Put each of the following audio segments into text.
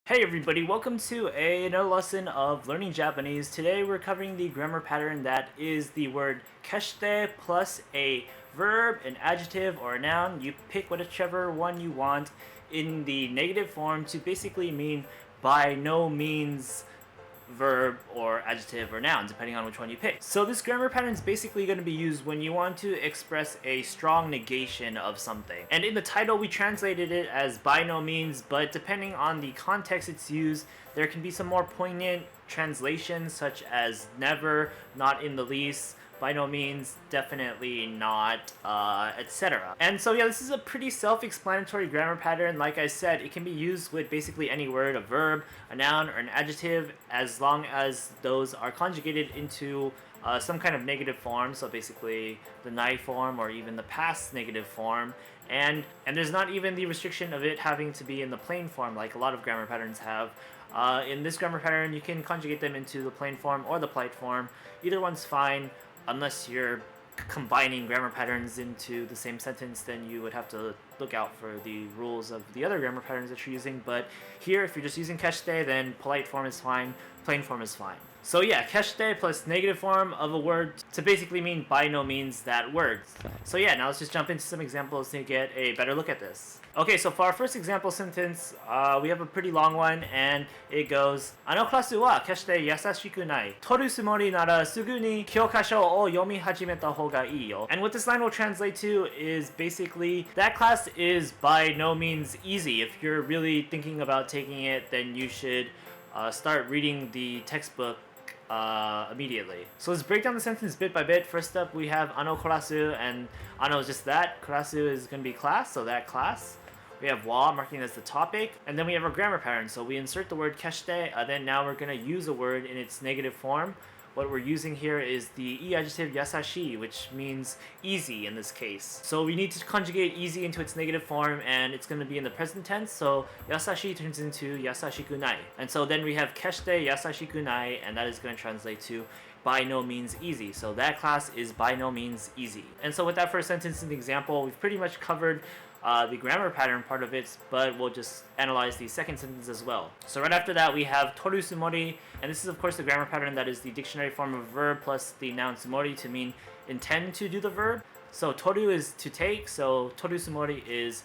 Hey everybody, welcome to another lesson of learning Japanese. Today we're covering the grammar pattern that is the word kesshite plus a verb, an adjective, or a noun. You pick whichever one you want in the negative form to basically mean by no means verb or adjective or noun, depending on which one you pick. So this grammar pattern is basically going to be used when you want to express a strong negation of something. And in the title we translated it as by no means, but depending on the context it's used, there can be some more poignant translations such as never, not in the least, by no means, definitely not, etc. And so yeah, this is a pretty self-explanatory grammar pattern. Like I said, it can be used with basically any word, a verb, a noun, or an adjective, as long as those are conjugated into some kind of negative form, so basically the nai form or even the past negative form. And there's not even the restriction of it having to be in the plain form like a lot of grammar patterns have. In this grammar pattern, you can conjugate them into the plain form or the polite form. Either one's fine. Unless you're combining grammar patterns into the same sentence, then you would have to look out for the rules of the other grammar patterns that you're using. But here, if you're just using kesshite, then polite form is fine, plain form is fine. So yeah, kesshite plus negative form of a word to basically mean by no means that word. So yeah, now let's just jump into some examples to get a better look at this. Okay, so for our first example sentence, we have a pretty long one, and it goes, あのクラスは決して優しくない。取るつもりならすぐに教科書を読み始めた方がいいよ. And what this line will translate to is basically, that class is by no means easy. If you're really thinking about taking it, then you should start reading the textbook immediately. So let's break down the sentence bit by bit. First up, we have ano kurasu, and ano is just that. Kurasu is going to be class, so that class. We have wa marking as the topic, and then we have our grammar pattern. So we insert the word kesshite, then now we're going to use a word in its negative form. What we're using here is the ii adjective yasashi, which means easy in this case. So we need to conjugate easy into its negative form, and it's going to be in the present tense, so yasashi turns into yasashikunai. And so then we have kesshite yasashikunai, and that is going to translate to by no means easy. So that class is by no means easy. And so with that first sentence in the example, we've pretty much covered the grammar pattern part of it, but we'll just analyze the second sentence as well. So right after that, we have toru tsumori, and this is of course the grammar pattern that is the dictionary form of verb plus the noun tsumori to mean intend to do the verb. So toru is to take, so toru tsumori is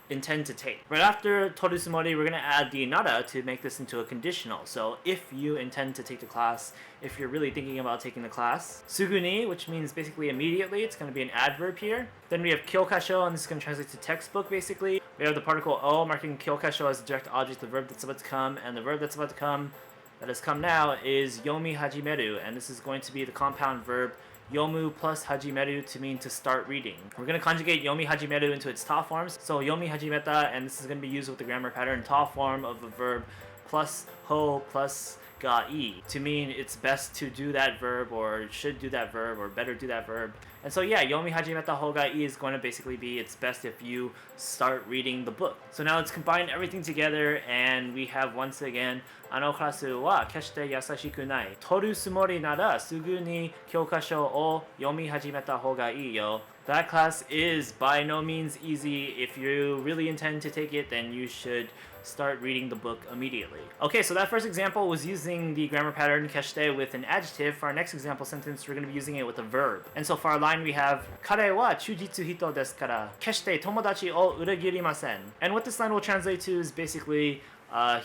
intend to take. Right after toru tsumori, we're going to add the nara to make this into a conditional. So if you intend to take the class, if you're really thinking about taking the class. Sugu ni, which means basically immediately, it's going to be an adverb here. Then we have kyoukasho, and this is going to translate to textbook basically. We have the particle o marking kyoukasho as the direct object, the verb that's about to come, and the verb that's about to come, that has come now, is yomihajimetu, and this is going to be the compound verb yomu plus hajimeru to mean to start reading. We're going to conjugate yomihajimeru into its ta forms. So yomihajimeta, and this is going to be used with the grammar pattern ta form of the verb plus ho plus ga-i to mean it's best to do that verb, or should do that verb, or better do that verb. And so yeah, yomihajimeta hoga-i is going to basically be it's best if you start reading the book. So now let's combine everything together, and we have once again, あのクラスは決して優しくない。取るつもりならすぐに教科書を読み始めた方がいいよ. That class is by no means easy. If you really intend to take it, then you should start reading the book immediately. Okay, so that first example was using the grammar pattern kesshite with an adjective. For our next example sentence, we're going to be using it with a verb. And so for our line, we have Kare wa chuujitsu hito desu kara kesshite tomodachi o uragirimasen. And what this line will translate to is basically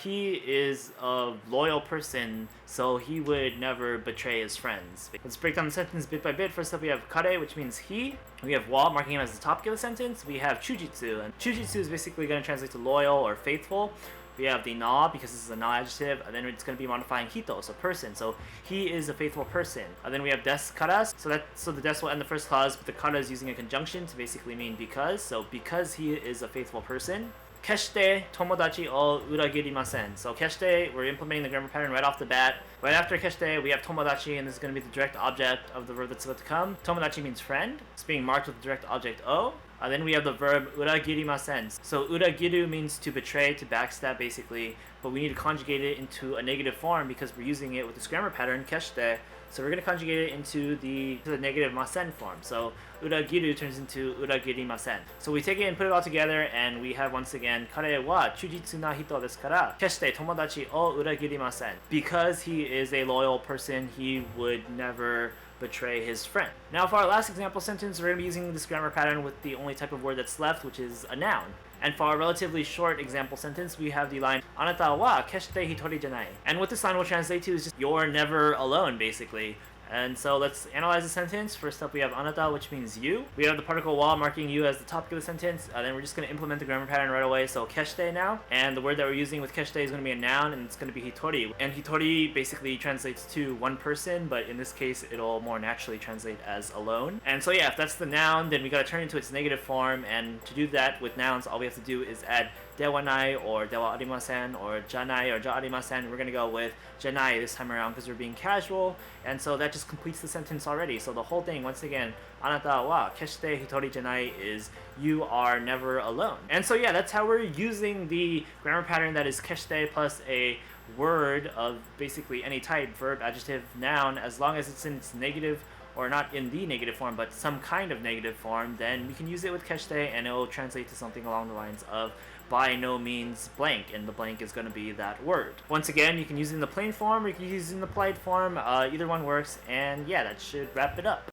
he is a loyal person, so he would never betray his friends. Let's break down the sentence bit by bit. First up, we have kare, which means he. We have wa, marking him as the topic of the sentence. We have chuujitsu, and chuujitsu is basically going to translate to loyal or faithful. We have the na, because this is a na adjective, and then it's going to be modifying hito, so person. So he is a faithful person. And then we have desukara, so the des will end the first clause, but the kara is using a conjunction to basically mean because. So because he is a faithful person. Kesshite tomodachi o uragirimasen. So kesshite, we're implementing the grammar pattern right off the bat. Right after kesshite, we have tomodachi, and this is going to be the direct object of the verb that's about to come. Tomodachi means friend. It's being marked with the direct object o. Then we have the verb uragirimasen. So uragiru means to betray, to backstab basically. but we need to conjugate it into a negative form because we're using it with this grammar pattern, kesshite. So we're going to conjugate it into the negative masen form. So uragiru turns into uragirimasen. So we take it and put it all together, and we have once again, Kare wa chuujitsu na hito desu kara kesshite tomodachi o uragirimasen. Because he is a loyal person, he would never betray his friend. Now for our last example sentence, we're going to be using this grammar pattern with the only type of word that's left, which is a noun. And for our relatively short example sentence, we have the line anata wa kesshite hitori janai. And what this line will translate to is just you're never alone, basically. And so let's analyze the sentence. First up, we have anata, which means you. We have the particle wa marking you as the topic of the sentence. Then we're just going to implement the grammar pattern right away. So kesshite now. And the word that we're using with kesshite is going to be a noun, and it's going to be hitori. And hitori basically translates to one person, but in this case, it'll more naturally translate as alone. And so yeah, if that's the noun, then we got to turn it into its negative form. And to do that with nouns, all we have to do is add dewanai or dewa arimasen or janai or ja arimasen. We're going to go with janai this time around because we're being casual. And so that just completes the sentence already. So the whole thing, once again, anata wa kesshite hitori janai is you are never alone. And so yeah, that's how we're using the grammar pattern that is kesshite plus a word of basically any type, verb, adjective, noun, as long as it's in its negative, or not in the negative form, but some kind of negative form, then we can use it with kesshite and it will translate to something along the lines of by no means blank, and the blank is going to be that word. Once again, you can use it in the plain form or you can use it in the polite form. Either one works, and yeah, that should wrap it up.